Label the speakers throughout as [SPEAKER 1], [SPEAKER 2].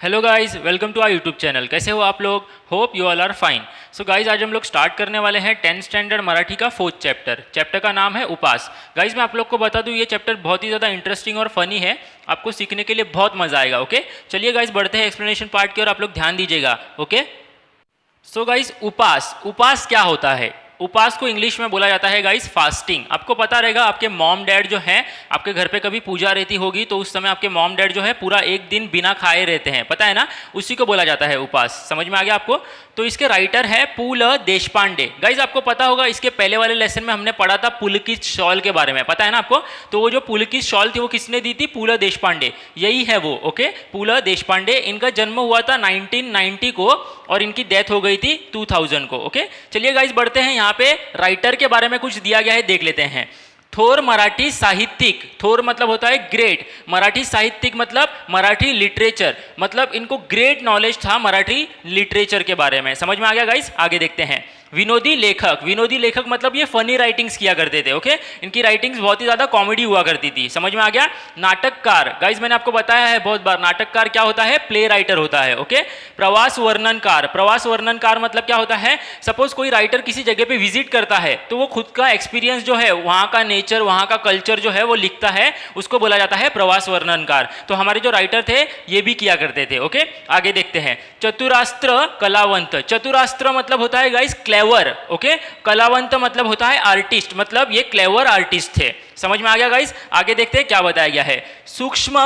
[SPEAKER 1] Hello guys, welcome to our YouTube channel. कैसे हो आप लोग? Hope you all are fine. So guys, आज हम लोग स्टार्ट करने वाले हैं 10th स्टैंडर्ड मराठी का 4th चैप्टर का नाम है उपास। गाइस, मैं आप लोग को बता दूं, ये चैप्टर बहुत ही ज़्यादा इंटरेस्टिंग और फनी है। आपको सीखने के लिए बहुत मज़ा आएगा। ओके, चलिए गाइस बढ़ते हैं एक्सप्लेनेशन पार्ट की और आप लोग ध्यान दीजिएगा। ओके, सो गाइस, उपास क्या होता है? उपास को इंग्लिश में बोला जाता है गाइस फास्टिंग। आपको पता रहेगा, आपके मॉम डैड जो हैं, आपके घर पे कभी पूजा रहती होगी तो उस समय आपके मॉम डैड जो है पूरा एक दिन बिना खाए रहते हैं, पता है ना? उसी को बोला जाता है उपास। समझ में आ गया आपको? तो इसके राइटर है पु ल देशपांडे। गाइज आपको पता होगा, इसके पहले वाले लेसन में हमने पढ़ा था पुलकित शॉल के बारे में, पता है ना आपको? तो वो जो पुलकित शॉल थी वो किसने दी थी? पु ल देशपांडे, यही है वो। ओके, पु ल देशपांडे। इनका जन्म हुआ था 1990 को और इनकी डेथ हो गई थी 2000 को। ओके, चलिए गाइज बढ़ते हैं। यहाँ पे राइटर के बारे में कुछ दिया गया है, देख लेते हैं। थोर मराठी साहित्यिक। थोर मतलब होता है ग्रेट, मराठी साहित्यिक मतलब मराठी लिटरेचर, मतलब इनको ग्रेट नॉलेज था मराठी लिटरेचर के बारे में। समझ में आ गया गाइस? आगे देखते हैं। विनोदी लेखक। विनोदी लेखक मतलब ये फनी राइटिंग्स किया करते थे। ओके, इनकी राइटिंग्स बहुत ही ज़्यादा कॉमेडी हुआ करती थी। समझ में आ गया? नाटककार। गाइस मैंने आपको बताया है बहुत बार, नाटककार क्या होता है? प्ले राइटर होता है। ओके, प्रवास वर्णनकार। प्रवास वर्णनकार मतलब क्या होता है? सपोज कोई राइटर किसी जगह पे विजिट करता है तो वो खुद का एक्सपीरियंस जो है, वहाँ का नेचर, वहाँ का कल्चर जो है वो लिखता है, उसको बोला जाता है प्रवास वर्णनकार। तो हमारे जो राइटर थे ये भी किया करते थे। ओके, आगे देखते हैं। चतुरास्त्र कलावंत। चतुरास्त्र मतलब होता है गाइस क्लेवर। ओके, कलावंत मतलब होता है आर्टिस्ट, मतलब ये क्लेवर आर्टिस्ट थे। समझ में आ गया गाइस? आगे देखते हैं क्या बताया गया है। सूक्ष्म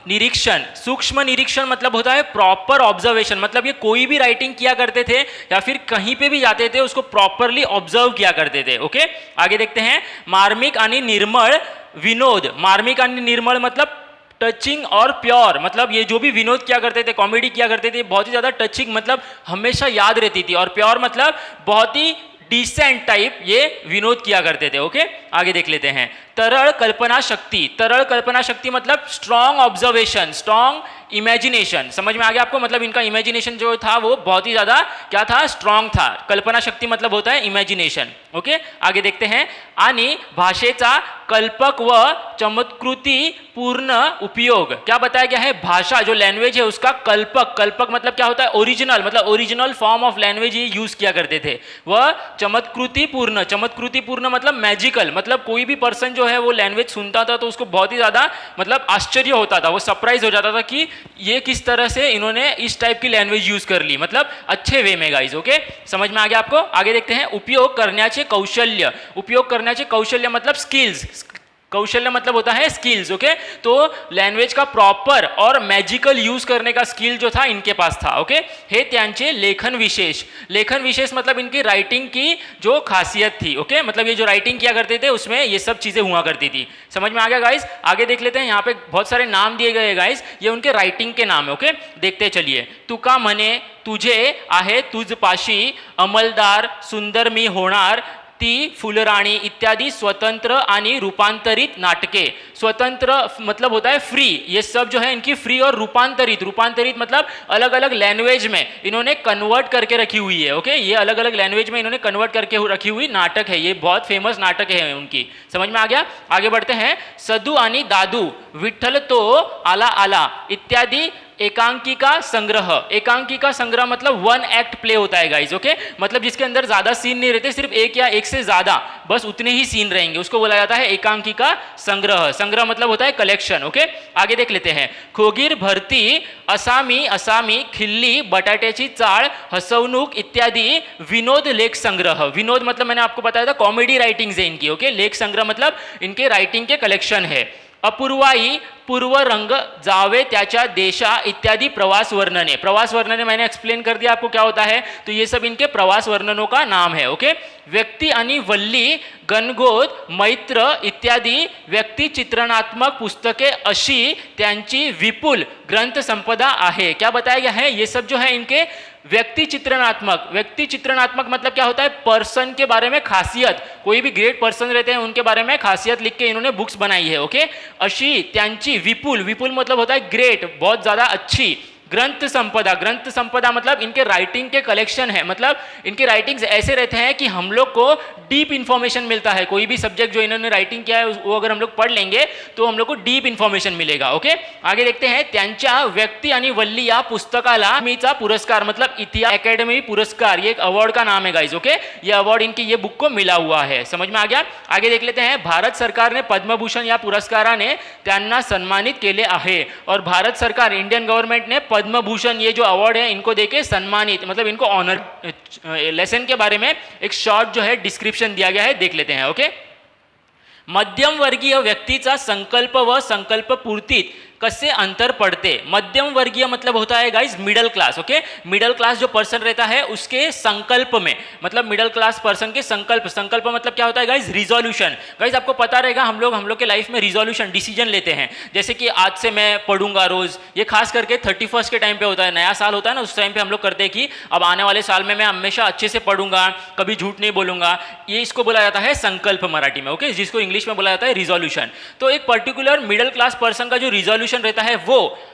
[SPEAKER 1] निरीक्षण। सूक्ष्म निरीक्षण मतलब होता है प्रॉपर ऑब्जर्वेशन, मतलब ये कोई भी राइटिंग किया करते थे या फिर कहीं पे भी जाते थे उसको प्रॉपरली ऑब्जर्व किया करते थे। ओके, आगे देखते हैं। मार्मिक आणि निर्मळ विनोद। मार्मिक आणि निर्मळ मतलब टचिंग और प्योर, मतलब ये जो भी विनोद किया करते थे, कॉमेडी किया करते थे, बहुत ही ज़्यादा टचिंग, मतलब हमेशा याद रहती थी, और प्योर मतलब बहुत ही डिसेंट टाइप ये विनोद किया करते थे। ओके, आगे देख लेते हैं। तरल कल्पना शक्ति। तरल कल्पना शक्ति मतलब स्ट्रॉन्ग ऑब्जर्वेशन, स्ट्रॉन्ग इमेजिनेशन। समझ में आ गया आपको? मतलब इनका इमेजिनेशन जो था वो बहुत ही ज़्यादा क्या था? स्ट्रॉन्ग था। कल्पना शक्ति मतलब होता है इमेजिनेशन। ओके, आगे देखते हैं। आणि भाषेचा कल्पक व चमत्कृती पूर्ण उपयोग। क्या बताया गया है? भाषा जो लैंग्वेज है उसका कल्पक। कल्पक मतलब क्या होता है? ओरिजिनल, मतलब ओरिजिनल फॉर्म ऑफ लैंग्वेज ये यूज किया करते थे। वह चमत्कृति पूर्ण। चमत्कृति पूर्ण मतलब मैजिकल, मतलब कोई भी पर्सन जो है वो लैंग्वेज सुनता था तो उसको बहुत ही ज़्यादा मतलब आश्चर्य होता था, वो सरप्राइज हो जाता था कि ये किस तरह से इन्होंने इस टाइप की लैंग्वेज यूज कर ली, मतलब अच्छे वे में गाइज। ओके, समझ में आ गया आपको? आगे देखते हैं। उपयोग करण्याचे कौशल्य। उपयोग करण्याचे कौशल्य मतलब स्किल्स। कौशल्य मतलब होता है स्किल्स। ओके, तो लैंग्वेज का प्रॉपर और मैजिकल यूज करने का स्किल जो था इनके पास था। ओके, हे त्यांचे लेखन विशेष। लेखन विशेष मतलब इनकी राइटिंग की जो खासियत थी। ओके, मतलब ये जो राइटिंग किया करते थे उसमें ये सब चीजें हुआ करती थी। समझ में आ गया गाइस? आगे देख लेते हैं। यहाँ पे बहुत सारे नाम दिए गए गाइस, ये उनके राइटिंग के नाम है। ओके, देखते चलिए। तुका म्हणे तुझे आहे तुझपाशी, अमलदार, सुंदर मी होणार, ती फुलराणी इत्यादि स्वतंत्र आणि रूपांतरित नाटके। स्वतंत्र मतलब होता है फ्री, ये सब जो है इनकी फ्री, और रूपांतरित, रूपांतरित मतलब अलग अलग लैंग्वेज में इन्होंने कन्वर्ट करके रखी हुई है। ओके, ये अलग अलग लैंग्वेज में इन्होंने कन्वर्ट करके रखी हुई नाटक है, ये बहुत फेमस नाटक है उनकी। समझ में आ गया? आगे बढ़ते हैं। सदू आणि दादू, विठ्ठल तो आला आला इत्यादि एकांकिका संग्रह। एकांकिका संग्रह मतलब वन एक्ट प्ले होता है गाइज। ओके, मतलब जिसके अंदर ज्यादा सीन नहीं रहते, सिर्फ एक या एक से ज्यादा बस उतने ही सीन रहेंगे, उसको बोला जाता है एकांकिका संग्रह। संग्रह मतलब होता है कलेक्शन। ओके, आगे देख लेते हैं। खोगीर भरती, असामी असामी, खिल्ली, बटाट्याची चाळ, हसवणूक इत्यादि विनोद लेख संग्रह। विनोद मतलब मैंने आपको बताया था कॉमेडी राइटिंग्स है इनकी। ओके, लेख संग्रह मतलब इनके राइटिंग के कलेक्शन है। अपूर्वाई, पूर्व रंग, जावे त्याच्या देशा इत्यादि प्रवास वर्णने। प्रवास वर्णने मैंने एक्सप्लेन कर दिया आपको क्या होता है, तो ये सब इनके प्रवास वर्णनों का नाम है। ओके, व्यक्ति आणि वल्ली, गणगोत, मैत्र इत्यादि व्यक्ति चित्रणात्मक पुस्तके अशी त्यांची विपुल ग्रंथ संपदा आहे। क्या बताया गया है? ये सब जो है इनके व्यक्ति चित्रणात्मक। व्यक्ति चित्रणात्मक मतलब क्या होता है? पर्सन के बारे में खासियत, कोई भी ग्रेट पर्सन रहते हैं उनके बारे में खासियत लिख के इन्होंने बुक्स बनाई है। ओके, अशी त्यांची विपुल, विपुल मतलब होता है ग्रेट, बहुत ज्यादा अच्छी, ग्रंथ संपदा मतलब इनके राइटिंग के कलेक्शन है, मतलब इनके राइटिंग्स ऐसे रहते हैं कि हम लोग को डीप इंफॉर्मेशन मिलता है। कोई भी सब्जेक्ट जो इन्होंने राइटिंग किया है वो अगर हम लोग पढ़ लेंगे तो हम लोग को डीप इंफॉर्मेशन मिलेगा। ओके, आगे देखते हैं। त्यांच्या व्यक्ती आणि वल्ली या पुस्तकाला मीचा पुरस्कार मतलब इतिहास अकेडमी पुरस्कार, ये एक अवार्ड का नाम है गाइज। ओके, ये अवार्ड इनकी ये बुक को मिला हुआ है, समझ में आ गया। आगे देख लेते हैं। भारत सरकार ने पद्मभूषण या पुरस्काराने त्यांना सन्मानित केले आहे, और भारत सरकार इंडियन गवर्नमेंट ने पद्मभूषण ये जो अवार्ड है इनको देके सम्मानित मतलब इनको ऑनर। लेसन के बारे में एक शॉर्ट जो है डिस्क्रिप्शन दिया गया है, देख लेते हैं। ओके, मध्यम वर्गीय व्यक्तीचा संकल्प व संकल्प पूर्तीत कसे अंतर पड़ते। मध्यम वर्गीय मतलब होता है guys middle class. Okay, middle class जो पर्सन रहता है उसके संकल्प में, मतलब मिडिल क्लास पर्सन के संकल्प, संकल्प मतलब क्या होता है गाइज, रिजोल्यूशन। गाइज आपको पता रहेगा हम लोग के लाइफ में रिजोल्यूशन डिसीजन लेते हैं, जैसे कि आज से मैं पढ़ूंगा रोज, ये खास करके 31 के टाइम पे होता है, नया साल होता है ना, उस टाइम पे हम लोग करते हैं कि अब आने वाले साल में मैं हमेशा अच्छे से पढ़ूंगा, कभी झूठ नहीं बोलूंगा, ये इसको बोला जाता है संकल्प मराठी में। ओके, जिसको इंग्लिश में बोला जाता है रिजोल्यूशन। तो एक पर्टिकुलर मिडिल क्लास पर्सन का जो रिजोल्यूशन रहता है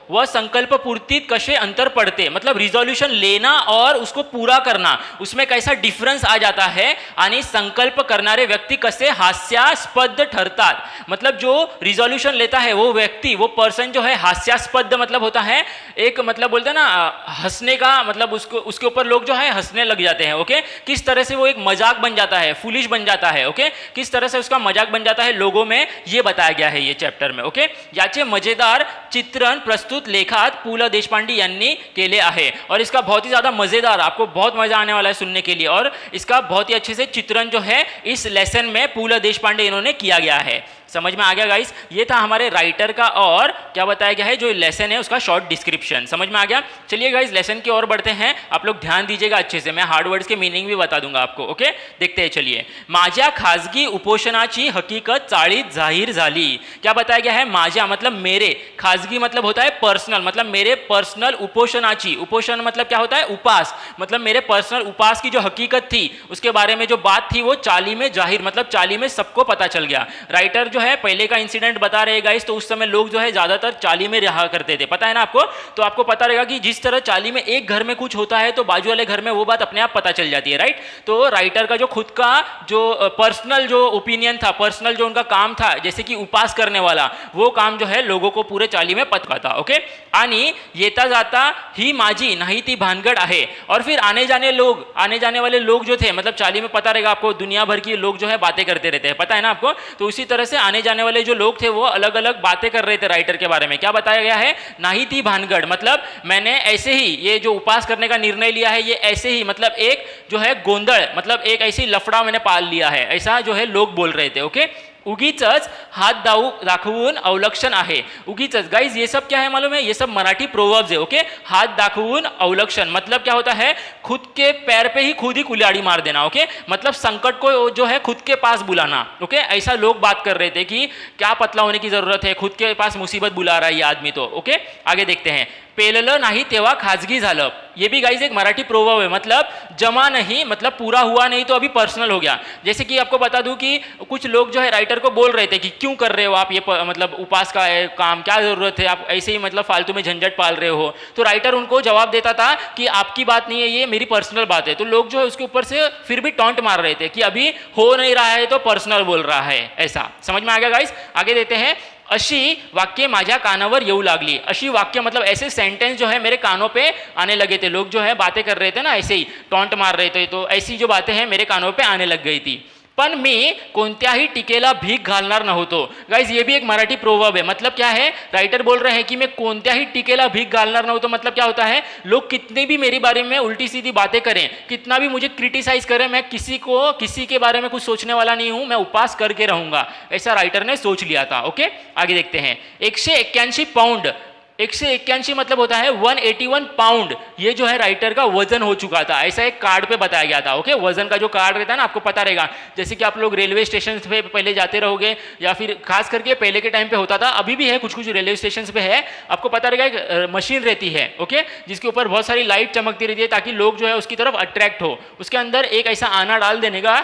[SPEAKER 1] वह संकल्प पूर्ति कसे अंतर पड़ते, मतलब रिजोल्यूशन लेना और उसको पूरा करना, उसमें कैसा डिफरेंस आ जाता है, आणि संकल्प करणारे व्यक्ति कसे हास्यास्पद ठरतात। मतलब जो रिजोल्यूशन लेता है वो व्यक्ति, वो पर्सन जो है हास्यास्पद मतलब होता है एक, मतलब बोलते हैं ना हंसने का, मतलब उसको उसके ऊपर लोग जो है हंसने लग जाते हैं। ओके, किस तरह से वो एक मजाक बन जाता है, फुलिश बन जाता है। ओके, किस तरह से उसका मजाक बन जाता है लोगों में, ये बताया गया है ये चैप्टर में। ओके, याचे मजेदार चित्रण प्रस्तुत लेखात पु ल देशपांडे यांनी केले आहे, और इसका बहुत ही ज़्यादा मज़ेदार, आपको बहुत मज़ा आने वाला है सुनने के लिए, और इसका बहुत ही अच्छे से चित्रण जो है इस लेसन में पु ल देशपांडे इन्होंने किया गया है। समझ में आ गया गाइस, ये था हमारे राइटर का और क्या बताया गया है जो लेसन है उसका शॉर्ट डिस्क्रिप्शन। समझ में आ गया। चलिए गाइस लेसन की ओर बढ़ते हैं, आप लोग ध्यान दीजिएगा अच्छे से, मैं हार्ड वर्ड्स के मीनिंग भी बता दूंगा आपको। ओके, देखते हैं। चलिए, माझ्या खाजगी उपोषणाची हकीकत चाळीत जाहीर झाली। क्या बताया गया है, माझ्या मतलब मेरे, खाजगी मतलब होता है पर्सनल, मतलब मेरे पर्सनल उपोषणाची, उपोषण मतलब क्या होता है उपास, मतलब मेरे पर्सनल उपास की जो हकीकत थी उसके बारे में जो बात थी वो चाली में जाहिर, मतलब चाली में सबको पता चल गया। राइटर जो है पहले का इंसिडेंट बता रहे गाइस, तो उस समय लोग जो है ज्यादातर चाली में रहा करते थे, पता है ना आपको। तो आपको पता रहेगा कि जिस तरह चाली में एक घर में कुछ होता है तो बाजू वाले घर में वो बात अपने आप पता चल जाती है, राइट। तो राइटर का जो खुद का जो पर्सनल जो ओपिनियन था, पर्सनल जो उनका काम था, जैसे कि उपास करने वाला, वो काम जो है लोगों को पूरे चाली में पता था। ओके, आणि येता जाता ही माझी नाही ती भानगड आहे, और फिर आने जाने वाले लोग जो थे, मतलब चाली में पता रहेगा आपको दुनिया भर की लोग जो है बातें करते रहते हैं, पता है ना आपको। तो उसी तरह से आने जाने वाले जो लोग थे वो अलग अलग बातें कर रहे थे राइटर के बारे में। क्या बताया गया है, नाही ती भानगड मतलब मैंने ऐसे ही ये जो उपास करने का निर्णय लिया है, ये ऐसे ही मतलब एक जो है गोंधड़, मतलब एक ऐसी लफड़ा मैंने पाल लिया है, ऐसा जो है लोग बोल रहे थे। ओके, उगीचच हात दाखवून अवलक्षण आहे। उगीचच गाइज ये सब क्या है मालूम है, ये सब मराठी प्रोवर्ब्स है। ओके, हाथ दाखवून अवलक्षण मतलब क्या होता है, खुद के पैर पे ही खुद ही कुल्हाड़ी मार देना। ओके, मतलब संकट को जो है खुद के पास बुलाना। ओके, ऐसा लोग बात कर रहे थे कि क्या पतला होने की जरूरत है, खुद के पास मुसीबत बुला रहा है ये आदमी तो। ओके, आगे देखते हैं। पेललं नाही तेव्हा खाजगी झालं, ये भी गाइज एक मराठी प्रोवर्ब है, मतलब जमा नहीं मतलब पूरा हुआ नहीं तो अभी पर्सनल हो गया। जैसे कि आपको बता दूं कि कुछ लोग जो है राइटर को बोल रहे थे कि क्यों कर रहे हो आप ये मतलब उपास का काम, क्या जरूरत है, आप ऐसे ही मतलब फालतू में झंझट पाल रहे हो। तो राइटर उनको जवाब देता था कि आपकी बात नहीं है, ये मेरी पर्सनल बात है। तो लोग जो है उसके ऊपर से फिर भी टॉन्ट मार रहे थे कि अभी हो नहीं रहा है तो पर्सनल बोल रहा है, ऐसा। समझ में आ गया गाइस, आगे देते हैं। अशी वाक्य माझ्या कानावर येऊ लागली, अशी वाक्य मतलब ऐसे सेंटेंस जो है मेरे कानों पे आने लगे थे। लोग जो है बातें कर रहे थे ना ऐसे ही टॉन्ट मार रहे थे, तो ऐसी जो बातें हैं मेरे कानों पे आने लग गई थी। पण मी कोणत्याही टीकेला भीक घालणार नव्हतो। गाइज ये भी एक मराठी प्रोवर्ब है, मतलब क्या है, राइटर बोल रहे हैं कि मैं कोणत्याही टीकेला भीक घालणार नव्हतो, मतलब क्या होता है, लोग कितने भी मेरे बारे में उल्टी सीधी बातें करें, कितना भी मुझे क्रिटिसाइज करें, मैं किसी के बारे में कुछ सोचने वाला नहीं हूं, मैं उपास करके रहूंगा, ऐसा राइटर ने सोच लिया था। ओके, आगे देखते हैं। 181 पाउंड, 181 मतलब होता है 181 पाउंड, ये जो है राइटर का वजन हो चुका था, ऐसा एक कार्ड पे बताया गया था। ओके, वजन का जो कार्ड रहता है ना, आपको पता रहेगा, जैसे कि आप लोग रेलवे स्टेशन पे पहले जाते रहोगे, या फिर खास करके पहले के टाइम पे होता था, अभी भी है कुछ कुछ रेलवे स्टेशन पे है, आपको पता रहेगा एक मशीन रहती है। ओके, जिसके ऊपर बहुत सारी लाइट चमकती रहती है ताकि लोग जो है उसकी तरफ अट्रैक्ट हो, उसके अंदर एक ऐसा आना डाल देने का,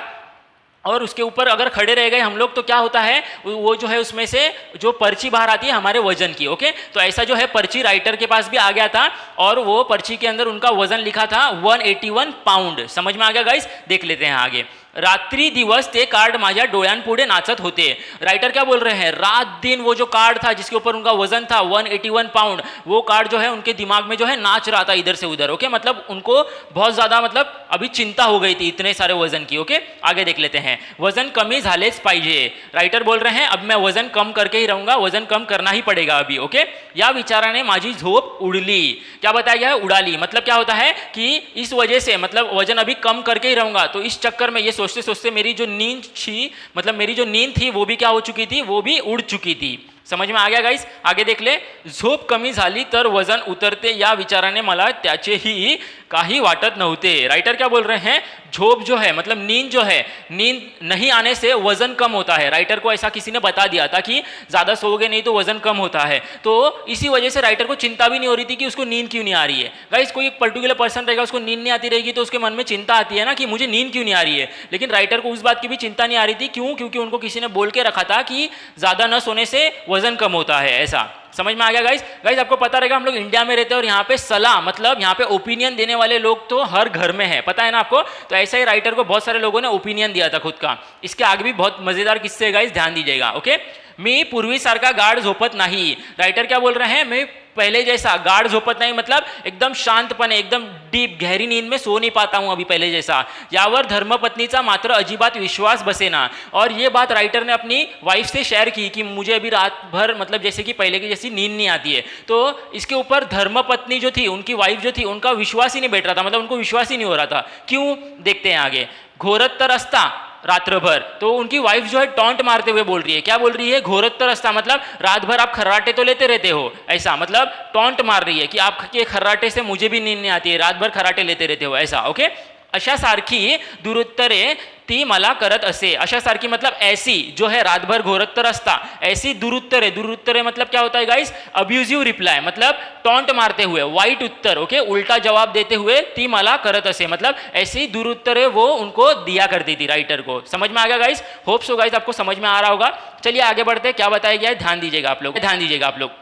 [SPEAKER 1] और उसके ऊपर अगर खड़े रह गए हम लोग तो क्या होता है, वो जो है उसमें से जो पर्ची बाहर आती है हमारे वजन की। ओके, तो ऐसा जो है पर्ची राइटर के पास भी आ गया था और वो पर्ची के अंदर उनका वजन लिखा था 181 पाउंड। समझ में आ गया गाइस? देख लेते हैं आगे। रात्री दिवस ते कार्ड माझ्या डोळ्यांपुढे नाचत होते। राइटर क्या बोल रहे हैं, रात दिन वो जो कार्ड था जिसके ऊपर उनका वजन था 181 पाउंड, वो कार्ड जो है उनके दिमाग में जो है नाच रहा था इधर से उधर। ओके, मतलब उनको बहुत ज्यादा मतलब अभी चिंता हो गई थी इतने सारे वजन की। ओके, आगे देख लेते हैं। वजन कमी झालेच पाहिजे। राइटर बोल रहे हैं अब मैं वजन कम करके ही रहूंगा, वजन कम करना ही पड़ेगा अभी। ओके, या विचाराने माझी झोप उड़ली। क्या बताया गया है? उड़ाली। मतलब क्या होता है कि इस वजह से मतलब वजन अभी कम करके ही रहूंगा, तो इस चक्कर में ये सोचते सोचते मेरी जो नींद थी, मतलब मेरी जो नींद थी वो भी क्या हो चुकी थी, वो भी उड़ चुकी थी। समझ में आ गया गाइस? आगे देख ले। झोप कमी झाली तर वजन उतरते या विचाराने मला त्याचेही काही वाटत नव्हते। राइटर क्या बोल रहे हैं, झोप जो है मतलब नींद जो है, नींद नहीं आने से वजन कम होता है। राइटर को ऐसा किसी ने बता दिया था कि ज्यादा सोओगे नहीं तो वजन कम होता है, तो इसी वजह से राइटर को चिंता भी नहीं हो रही थी कि उसको नींद क्यों नहीं आ रही है। गाइस, कोई एक पर्टिकुलर पर्सन रहेगा, उसको नींद नहीं आती रहेगी तो उसके मन में चिंता आती है ना कि मुझे नींद क्यों नहीं आ रही है, लेकिन राइटर को उस बात की भी चिंता नहीं आ रही थी। क्यों? क्योंकि उनको किसी ने बोल के रखा था कि ज्यादा न सोने से वजन कम होता है। ऐसा समझ में आ गया गाइस? गाइस, आपको पता रहेगा हम लोग इंडिया में रहते हैं और यहाँ पे सलाह मतलब यहाँ पे ओपिनियन देने वाले लोग तो हर घर में है, पता है ना आपको? तो ऐसा ही राइटर को बहुत सारे लोगों ने ओपिनियन दिया था खुद का। इसके आगे भी बहुत मजेदार किस्से है गाइस, ध्यान दीजिएगा। ओके, मी पूर्वीसारखा गाढ झोपत नाही। राइटर क्या बोल रहे हैं, मैं पहले जैसा गाढ झोपत नहीं मतलब एकदम शांतपणे एकदम डीप गहरी नींद में सो नहीं पाता हूं अभी पहले जैसा। यावर धर्मपत्नीचा मात्र अजिबात विश्वास बसेना। और ये बात राइटर ने अपनी वाइफ से शेयर की कि मुझे अभी रात भर मतलब जैसे कि पहले की जैसी नींद नहीं आती है। तो इसके ऊपर धर्मपत्नी जो थी, उनकी वाइफ जो थी, उनका विश्वास ही नहीं बैठ रहा था, मतलब उनको विश्वास ही नहीं हो रहा था। क्यों? देखते हैं आगे। घोरत तर असता रात्र भर, तो उनकी वाइफ जो है टॉन्ट मारते हुए बोल रही है। क्या बोल रही है? घोरत तर असता मतलब रात भर आप खर्राटे तो लेते रहते हो, ऐसा मतलब टॉन्ट मार रही है कि आपके खर्राटे से मुझे भी नींद नहीं आती है, रात भर खर्राटे लेते रहते हो, ऐसा। ओके, अशा सारखी दुरुत्तरे ती मला करत असे। अशा सारखी मतलब ऐसी जो है रात भर घोरत्तर असता, ऐसी दुरुत्तरे। दुरुत्तरे मतलब क्या होता है गाइस? अब्यूजिव रिप्लाई, मतलब टॉन्ट मारते हुए, वाइट उत्तर। ओके, उल्टा जवाब देते हुए ती मला करत असे, मतलब ऐसी दुरुत्तरे वो उनको दिया करती थी राइटर को। समझ में आ गया गाइस? होप सो गाइस आपको समझ में आ रहा होगा। चलिए आगे बढ़ते हैं, क्या बताया गया है ध्यान दीजिएगा आप लोग, ध्यान दीजिएगा आप लोग।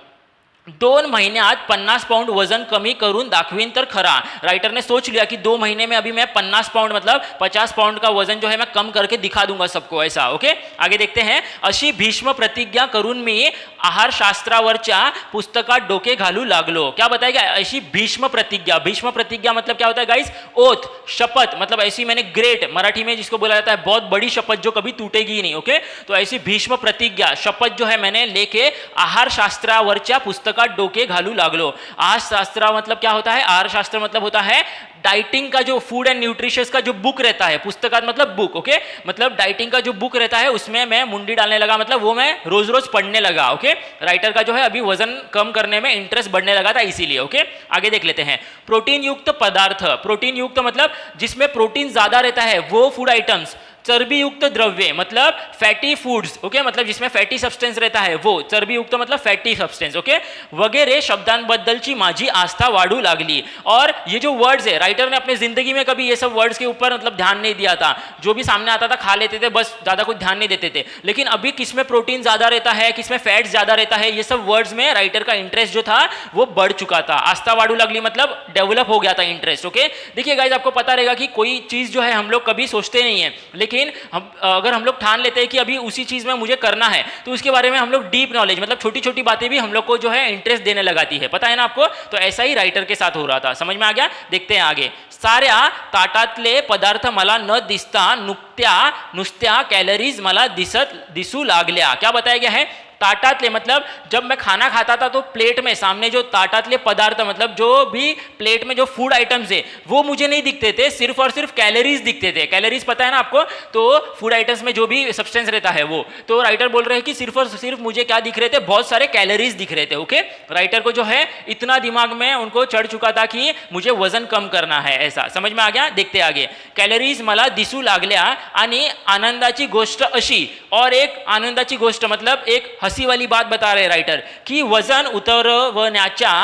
[SPEAKER 1] 2 महिन्यात 50 पाउंड वजन कमी करून दाखवीन तर खरा। राइटर ने सोच लिया कि 2 महीने में अभी मैं 50 पाउंड मतलब 50 पाउंड का वजन जो है मैं कम करके दिखा दूंगा सबको, ऐसा। ओके, आगे देखते हैं। अशी भीष्म प्रतिज्ञा करून मी आहार शास्त्रावरच्या पुस्तकात डोके घालू लागलो। क्या बताएगा? ऐसी भीष्म प्रतिज्ञा। भीष्म प्रतिज्ञा मतलब क्या होता है गाइस? ओथ, शपथ। मतलब ऐसी मैंने ग्रेट, मराठी में जिसको बोला जाता है बहुत बड़ी शपथ जो कभी टूटेगी ही नहीं। ओके, तो ऐसी भीष्म प्रतिज्ञा, शपथ जो है मैंने लेके आहार शास्त्रावरच्या पुस्तकात डोके घालू लागलो। आहार शास्त्र मतलब क्या होता है? आहार शास्त्र मतलब होता है डाइटिंग का जो फूड एंड न्यूट्रिशंस का जो बुक रहता है, पुस्तकात मतलब बुक। ओके, मतलब डाइटिंग का जो बुक रहता है उसमें मैं मुंडी डालने लगा, मतलब वो मैं रोज रोज पढ़ने लगा। ओके, राइटर का जो है अभी वजन कम करने में इंटरेस्ट बढ़ने लगा था इसीलिए। ओके, आगे देख लेते हैं। प्रोटीन युक्त पदार्थ। प्रोटीन युक्त मतलब जिसमें प्रोटीन ज्यादा रहता है वो फूड आइटम्स। चर्बी युक्त द्रव्य मतलब फैटी फूड्स। ओके, मतलब जिसमें फैटी सब्सटेंस रहता है वो। चर्बी युक्त मतलब फैटी सब्सटेंस। ओके, वगैरे शब्दांबद्दलची माझी आस्था वाढू लागली। और ये जो वर्ड्स है, राइटर ने अपने जिंदगी में कभी ये सब वर्ड्स के ऊपर मतलब ध्यान नहीं दिया था। जो भी सामने आता था खा लेते थे, बस ज्यादा कुछ ध्यान नहीं देते थे। लेकिन अभी किसमें प्रोटीन ज्यादा रहता है, किसमें फैट्स ज्यादा रहता है, ये सब वर्ड्स में राइटर का इंटरेस्ट जो था वो बढ़ चुका था। आस्था वाढू लागली मतलब डेवलप हो गया था इंटरेस्ट। ओके, देखिए गाइस, आपको पता रहेगा कि कोई चीज जो है हम लोग कभी सोचते नहीं है, लेकिन अगर हम लोग ठान लेते हैं कि अभी उसी चीज में मुझे करना है तो उसके बारे में हम लोग डीप नॉलेज मतलब छोटी छोटी बातें भी हम लोग को जो है इंटरेस्ट देने लगाती है, पता है ना आपको? तो ऐसा ही राइटर के साथ हो रहा था। समझ में आ गया? देखते हैं आगे। साऱ्या ताटातले पदार्थ मला न दिसता नुसत्या कॅलरीज मला दिसू लागल्या। क्या बताया गया है? ताटातले मतलब जब मैं खाना खाता था तो प्लेट में सामने जो ताटातले पदार्थ मतलब जो भी प्लेट में जो फूड आइटम्स है वो मुझे नहीं दिखते थे, सिर्फ और सिर्फ कैलोरीज दिखते थे। कैलोरीज पता है ना आपको? तो फूड आइटम्स में जो भी सब्सटेंस रहता है वो। तो राइटर बोल रहे हैं कि सिर्फ और सिर्फ मुझे क्या दिख रहे थे? बहुत सारे कैलोरीज दिख रहे थे। ओके, राइटर को जो है इतना दिमाग में उनको चढ़ चुका था कि मुझे वजन कम करना है, ऐसा। समझ में आ गया? देखते आगे। कैलोरीज मला दिसू लागल्या आणि आनंदाची गोष्ट अशी। और एक आनंदाची गोष्ट मतलब एक हंसी वाली बात बता रहे राइटर कि वजन उतरवण्याच्या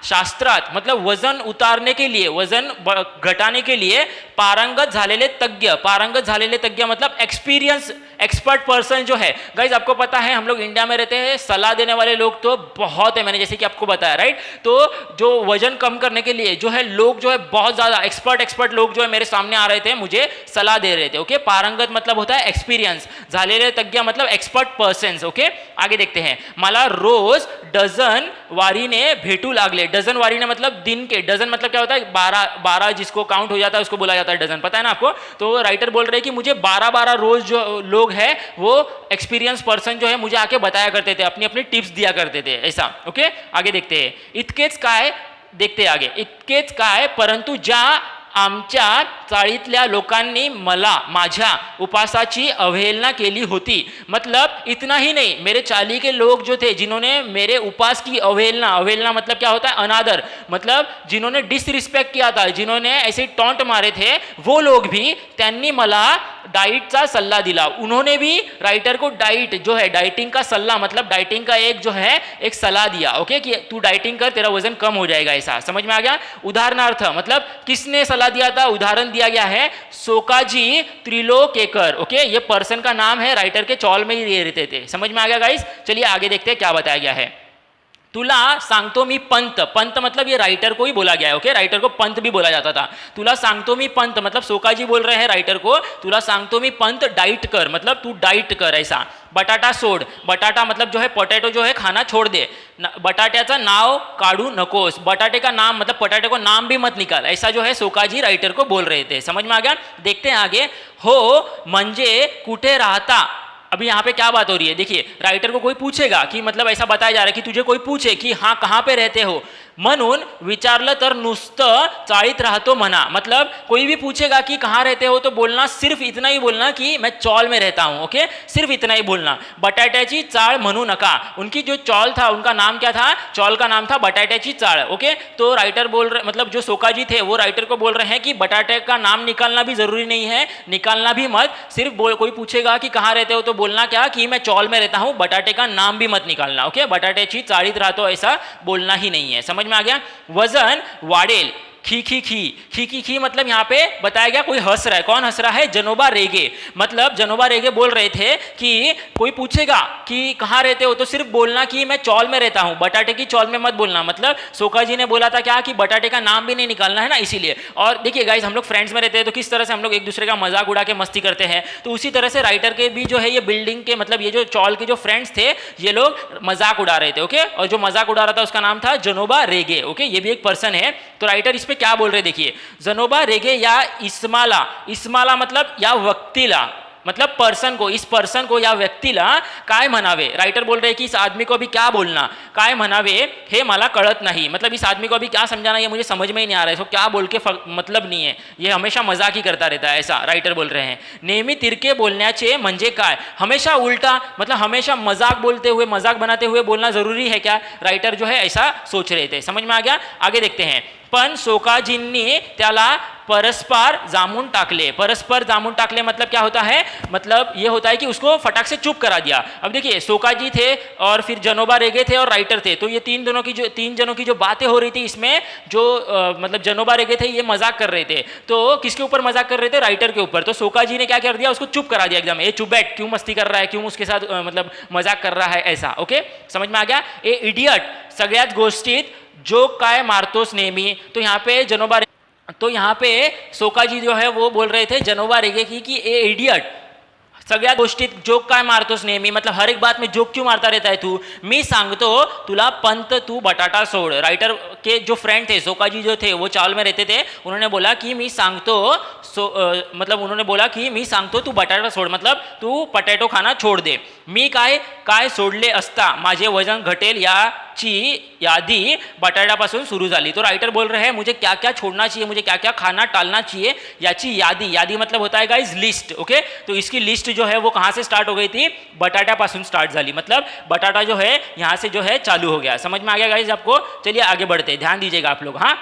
[SPEAKER 1] शास्त्रात, मतलब वजन उतारने के लिए, वजन घटाने के लिए पारंगत झालेले तज्ञ, पारंगत झालेले तज्ञ मतलब एक्सपीरियंस एक्सपर्ट पर्सन जो है। गाइज आपको पता है हम लोग इंडिया में रहते हैं, सलाह देने वाले लोग तो बहुत है, मैंने जैसे कि आपको बताया राइट। तो जो वजन कम करने के लिए जो है लोग जो है बहुत ज्यादा एक्सपर्ट लोग जो है मेरे सामने आ रहे थे, मुझे सलाह दे रहे थे। ओके, पारंगत मतलब होता है एक्सपीरियंस, झालेले तज्ञ मतलब एक्सपर्ट पर्सन। ओके, आगे देखते हैं। मला रोज डझन वारीने भेटू लागले। डझन वारीने मतलब दिन के, डझन मतलब क्या होता है 12 जिसको काउंट हो जाता है उसको बोला जाता है डझन, पता है ना आपको। तो राइटर बोल रहे हैं कि मुझे 12 रोज जो लोग है वो एक्सपीरियंस पर्सन जो है मुझे आके बताया करते थे, अपनी अपनी टिप्स दिया करते थे ऐसा। ओके, आगे देखते हैं। इतकेच काय, देखते आगे। इतकेच काय परंतु ज्या आमच्या चाळीतल्या लोकांनी मला माझ्या उपासाची अवहेलना केली होती। मतलब इतना ही नहीं, मेरे चाली के लोग जो थे जिन्होंने मेरे उपास की अवहेलना, अवहेलना मतलब क्या होता है अनादर, मतलब जिन्होंने डिसरिस्पेक्ट किया था, जिन्होंने ऐसे टॉन्ट मारे थे, वो लोग भी त्यांनी मला डाइटचा सल्ला दिला। उन्होंने भी राइटर को डाइट जो है, डाइटिंग का सल्ला मतलब डाइटिंग का एक जो है एक सलाह दिया। ओके, कि तू डाइटिंग कर तेरा वजन कम हो जाएगा, ऐसा समझ में आ गया। उदाहरणार्थ मतलब किसने सलाह दिया था, उदाहरण दिया गया है सोकाजी त्रिलोकेकर। ओके, ये पर्सन का नाम है, राइटर के चौल में ही ये रहते थे, समझ में आ गया गाइस। चलिए आगे देखते हैं क्या बताया गया है। तुला सांगतो मी पंत, पंत मतलब ये राइटर को ही बोला गया है। ओके, राइटर को पंत भी बोला जाता था। तुला सांगतो मी पंत मतलब सोकाजी बोल रहे हैं राइटर को, तुला सांगतो मी पंत डाइट कर, मतलब तू डाइट कर ऐसा। बटाटा सोड, बटाटा मतलब जो है पोटैटो जो है खाना छोड़ दे। बटाट्याचा नाव काढू नकोस, बटाटे का नाम मतलब पोटैटो को नाम भी मत निकाल, ऐसा जो है सोकाजी राइटर को बोल रहे थे, समझ में आ गया। देखते हैं आगे। हो म्हणजे कुठे राहता। अभी यहाँ पे क्या बात हो रही है, देखिए राइटर को कोई पूछेगा कि मतलब ऐसा बताया जा रहा है कि तुझे कोई पूछे कि हाँ कहाँ पे रहते हो, म्हणून विचारलं तर नुसतं चाळीत राहतो म्हणा। मतलब कोई भी पूछेगा कि कहाँ रहते हो तो बोलना सिर्फ इतना ही बोलना कि मैं चौल में रहता हूँ। ओके, सिर्फ इतना ही बोलना। बटाट्याची चाळ म्हणू नका, उनकी जो चौल था उनका नाम क्या था, चौल का नाम था बटाट्याची चाळ। ओके, तो राइटर बोल रहे मतलब जो सोकाजी थे वो राइटर को बोल रहे हैं कि बटाटे का नाम निकालना भी जरूरी नहीं है, निकालना भी मत, सिर्फ कोई पूछेगा कि कहाँ रहते हो तो बोलना क्या कि मैं चौल में रहता हूँ, बटाटे का नाम भी मत निकालना। ओके, बटाट्याची चाळीत राहतो ऐसा बोलना ही नहीं है, समझ में आ गया। वजन वाढेल, खी खी खी, खी खी खी मतलब यहाँ पे बताया गया कोई हंस रहा है, कौन हंस रहा है, जनोबा रेगे। मतलब जनोबा रेगे बोल रहे थे कि कोई पूछेगा कि कहाँ रहते हो तो सिर्फ बोलना कि मैं चौल में रहता हूँ, बटाटे की चौल में मत बोलना। मतलब सोकाजी ने बोला था क्या कि बटाटे का नाम भी नहीं निकालना है ना, इसीलिए। और देखिए गाइस हम लोग फ्रेंड्स में रहते हैं तो किस तरह से हम लोग एक दूसरे का मजाक उड़ा के मस्ती करते हैं, तो उसी तरह से राइटर के भी जो है ये बिल्डिंग के मतलब ये जो चौल के जो फ्रेंड्स थे ये लोग मजाक उड़ा रहे थे। ओके, और जो मजाक उड़ा रहा था उसका नाम था जनोबा रेगे। ओके, ये भी एक पर्सन है। तो राइटर इस पे क्या बोल रहे देखिए, जनोबा रेगे या इस्माला, इस्माला मतलब या व्यक्तीला, मतलब पर्सन को, इस पर्सन को या व्यक्तीला काय म्हणावे। राइटर बोल रहे हैं कि इस आदमी को अभी क्या बोलना, काय म्हणावे हे मला कळत नहीं, मतलब इस आदमी को अभी क्या समझाना ये मुझे समझ में ही नहीं आ रहा है, इसको क्या बोल के मतलब नहीं है, ये हमेशा मजाक ही करता रहता है, ऐसा राइटर बोल रहे हैं। नेहमी तिरके बोलण्याचे म्हणजे काय, हमेशा उल्टा मतलब हमेशा मजाक बोलते हुए, मजाक बनाते हुए बोलना जरूरी है क्या, राइटर जो है ऐसा सोच रहे थे, समझ में आ गया। आगे देखते हैं। पण सोकाजींनी त्याला परस्पर जामून टाकले, परस्पर जामून टाकले मतलब क्या होता है, मतलब ये होता है कि उसको फटाक से चुप करा दिया। अब देखिए सोकाजी थे और फिर जनोबा रेगे थे और राइटर थे, तो ये तीन जनों की जो बातें हो रही थी इसमें जो मतलब जनोबा रेगे थे ये मजाक कर रहे थे, तो किसके ऊपर मजाक कर रहे थे, राइटर के ऊपर। तो सोकाजी ने क्या कर दिया, उसको चुप करा दिया एकदम, ए चुप बैठ, क्यों मस्ती कर रहा है, क्यों उसके साथ मतलब मजाक कर रहा है, ऐसा। ओके, समझ में आ गया। ए इडियट, सगळ्याच गोष्टीत जोक काय मारतोस नेहमी। तो यहाँ पे जनोबा, तो यहाँ पे सोकाजी जो है वो बोल रहे थे जनोबा रेगे की कि ए इडियट, सगळ्या गोष्टीत जोक काय मारतोस नेहमी, मतलब हर एक बात में जोक क्यों मारता रहता है तू, मी सांगतो तुला पंत तू बटाटा सोड। राइटर के जो फ्रेंड थे सोकाजी जो थे वो चावल में रहते थे, उन्होंने बोला कि मी सांगतो मतलब उन्होंने बोला कि मी सांगतो तू बटाटा सोड, मतलब तू पटैटो खाना छोड़ दे। मी काय सोडले असता माझे वजन घटेल याची यादी बटाट्यापासून सुरू झाली। तो राइटर बोल रहे हैं मुझे क्या क्या छोड़ना चाहिए, मुझे क्या क्या खाना टालना चाहिए, याची यादी, यादी मतलब होता है गाइस लिस्ट। ओके, तो इसकी लिस्ट जो है वो कहाँ से स्टार्ट हो गई थी, बटाट्यापासून स्टार्ट झाली, मतलब बटाटा जो है यहाँ से जो है चालू हो गया। समझ में आ गया गाइस आपको। चलिए आगे बढ़ते हैं, ध्यान दीजिएगा आप लोग। हाँ,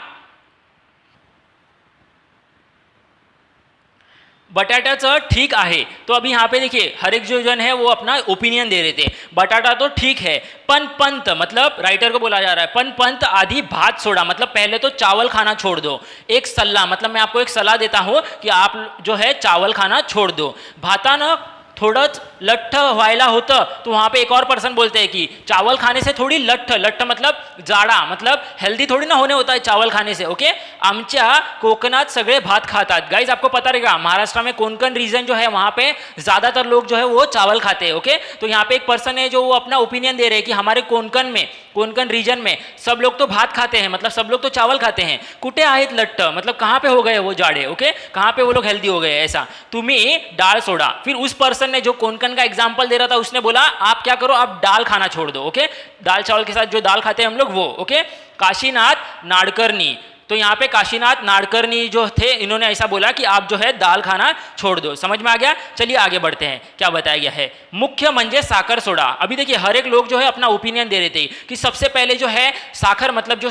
[SPEAKER 1] बटाटाचं ठीक आहे. तो अभी यहाँ पे देखिए हर एक जो जन है वो अपना ओपिनियन दे रहे थे. बटाटा तो ठीक है, पण पंत मतलब राइटर को बोला जा रहा है, पण पंत आधी भात सोडा मतलब पहले तो चावल खाना छोड़ दो. एक सल्ला मतलब मैं आपको एक सलाह देता हूँ कि आप जो है चावल खाना छोड़ दो. भातानं थोडंच लठ्ठ व्हायला होतं, तो वहाँ पे एक और पर्सन बोलते हैं कि चावल खाने से थोड़ी लठ्ठ, लठ्ठ मतलब जाड़ा, मतलब हेल्दी थोड़ी ना होने होता है चावल खाने से. ओके, आमच्या कोकणात सगळे भात खातात. गाइज आपको पता रहेगा महाराष्ट्र में कोंकण रीजन जो है वहाँ पे ज़्यादातर लोग जो है वो चावल खाते हैं. ओके, तो यहाँ पे एक पर्सन है जो वो अपना ओपिनियन दे रहे हैं कि हमारे कोंकण में, कोंकण रीजन में सब लोग तो भात खाते हैं, मतलब सब लोग तो चावल खाते हैं. कुठे आहेत लठ्ठ मतलब कहाँ पे हो गए वो जाड़े. ओके, कहाँ पे वो लोग हेल्दी हो गए ऐसा. तुम्ही डाळ सोडा. फिर उस पर्सन ने जो कोंकण का एग्जांपल दे रहा था उसने बोला आप क्या करो, आप दाल खाना छोड़ दो. ओके, दाल चावल के साथ जो दाल खाते हैं हम लोग वो. ओके, काशीनाथ नाडकर्णी, तो यहाँ पे काशीनाथ नाडकर्णी जो थे इन्होंने ऐसा बोला कि आप जो है दाल खाना छोड़ दो. समझ में आ गया. चलिए आगे बढ़ते हैं, क्या बताया गया है. मुख्य म्हणजे साखर सोडा. अभी देखिए हर एक लोग जो है अपना ओपिनियन दे रहे थे कि सबसे पहले जो है साखर मतलब जो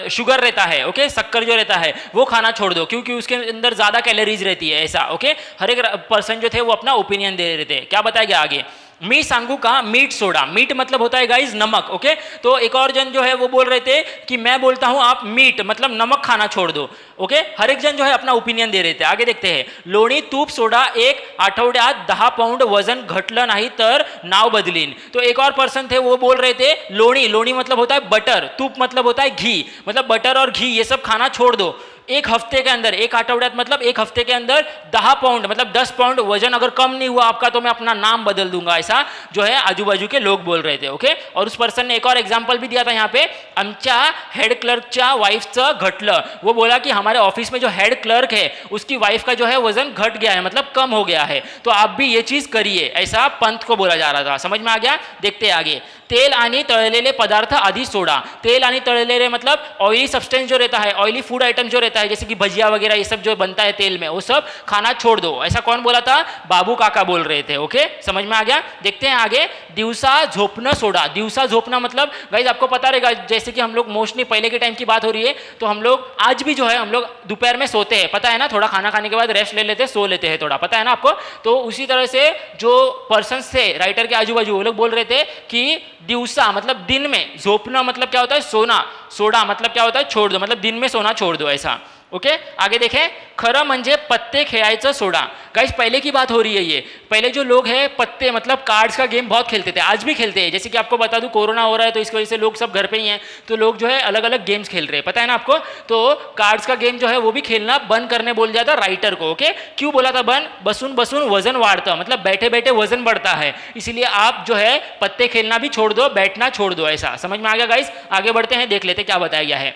[SPEAKER 1] शुगर रहता है, ओके, शक्कर जो रहता है वो खाना छोड़ दो क्योंकि उसके अंदर ज़्यादा कैलोरीज रहती है ऐसा. ओके, हर एक पर्सन जो थे वो अपना ओपिनियन दे रहे थे. क्या बताया गया आगे. मी सांगू का मीट सोडा. मीट मतलब होता है गाइज नमक. ओके, तो एक और जन जो है वो बोल रहे थे कि मैं बोलता हूं आप मीट मतलब नमक खाना छोड़ दो. ओके, हर एक जन जो है अपना ओपिनियन दे रहे थे. आगे देखते हैं. लोणी तूप सोडा, एक आठवड्यात 10 पाउंड वजन घटलं नाही तर नाव बदलीन. तो एक और पर्सन थे वो बोल रहे थे लोणी, लोणी मतलब होता है बटर, तूप मतलब होता है घी, मतलब बटर और घी ये सब खाना छोड़ दो. एक हफ्ते के अंदर, एक आठवड्यात मतलब एक हफ्ते के अंदर 10 पाउंड मतलब 10 पाउंड वजन अगर कम नहीं हुआ आपका तो मैं अपना नाम बदल दूंगा. ऐसा जो है आजू बाजू के लोग बोल रहे थे. ओके, और उस पर्सन ने एक और एग्जांपल भी दिया था यहाँ पे. आमच्या हेड क्लर्कच्या वाइफचं घटलं. वो बोला कि हमारे ऑफिस में जो हेड क्लर्क है उसकी वाइफ का जो है वजन घट गया है, मतलब कम हो गया है, तो आप भी ये चीज करिए, ऐसा पंत को बोला जा रहा था. समझ में आ गया. देखते आगे. तेल आणि तळलेले पदार्थ आधी सोडा. तेल आणि तळलेले मतलब ऑयली सब्सटेंस जो रहता है, ऑयली फूड आइटम जो रहता है जैसे कि भजिया वगैरह ये सब जो बनता है तेल में वो सब खाना छोड़ दो. ऐसा कौन बोला था. बाबू काका बोल रहे थे. ओके, समझ में आ गया. देखते हैं आगे. दिवसा झोपना सोडा. दिवसा झोपना मतलब गाइस आपको पता रहेगा जैसे कि हम लोग मोस्टली पहले के टाइम की बात हो रही है तो हम लोग आज भी जो है हम लोग दोपहर में सोते हैं, पता है ना, थोड़ा खाना खाने के बाद रेस्ट ले लेते हैं, सो लेते हैं थोड़ा, पता है ना आपको. तो उसी तरह से जो पर्सन थे राइटर के आजू बाजू वो लोग बोल रहे थे कि दिवसा मतलब दिन में, झोपना मतलब क्या होता है सोना, सोडा मतलब क्या होता है छोड़ दो, मतलब दिन में सोना छोड़ दो ऐसा. ओके, आगे देखें. खरं म्हणजे पत्ते खेळायचं सोडा. गाइस पहले की बात हो रही है ये. पहले जो लोग हैं पत्ते मतलब कार्ड्स का गेम बहुत खेलते थे, आज भी खेलते हैं. जैसे कि आपको बता दूं कोरोना हो रहा है तो इसकी वजह से लोग सब घर पे ही हैं तो लोग जो है अलग अलग गेम्स खेल रहे हैं, पता है ना आपको. तो कार्ड्स का गेम जो है वो भी खेलना बंद करने बोल दिया था राइटर को. ओके, क्यों बोला था बंद. बसून बसून वजन वाढतं, मतलब बैठे बैठे वजन बढ़ता है, इसलिए आप जो है पत्ते खेलना भी छोड़ दो, बैठना छोड़ दो. ऐसा समझ में आ गया गाइस. आगे बढ़ते हैं, देख लेते क्या बताया गया है.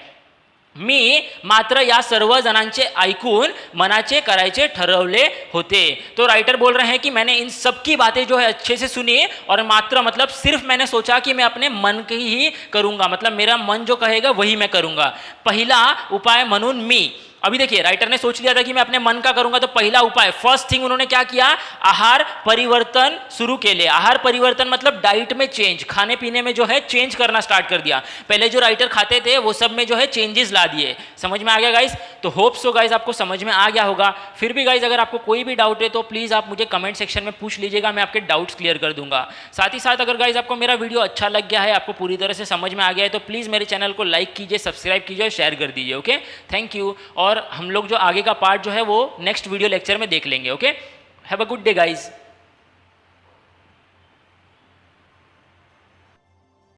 [SPEAKER 1] मी मात्र या सर्व जणांचे ऐकून मनाचे करायचे ठरवले होते. तो राइटर बोल रहे हैं कि मैंने इन सब की बातें जो है अच्छे से सुनी और मात्र मतलब सिर्फ मैंने सोचा कि मैं अपने मन की ही करूंगा, मतलब मेरा मन जो कहेगा वही मैं करूंगा. पहिला उपाय म्हणून मी. अभी देखिए राइटर ने सोच लिया था कि मैं अपने मन का करूंगा तो पहला उपाय, फर्स्ट थिंग उन्होंने क्या किया, आहार परिवर्तन शुरू केले. आहार परिवर्तन मतलब डाइट में चेंज, खाने पीने में जो है चेंज करना स्टार्ट कर दिया. पहले जो राइटर खाते थे वो सब में जो है चेंजेस ला दिए. समझ में आ गया गाइस. तो होप सो गाइस आपको समझ में आ गया होगा. फिर भी गाइस अगर आपको कोई भी डाउट है तो प्लीज़ आप मुझे कमेंट सेक्शन में पूछ लीजिएगा, मैं आपके डाउट्स क्लियर कर दूंगा. साथ ही साथ अगर गाइस आपको मेरा वीडियो अच्छा लग गया है, आपको पूरी तरह से समझ में आ गया है तो प्लीज़ मेरे चैनल को लाइक कीजिए, सब्सक्राइब कीजिए और शेयर कर दीजिए. Okay, thank you. और हम लोग जो आगे का पार्ट जो है वो नेक्स्ट वीडियो लेक्चर में देख लेंगे. Okay, have a good day guys.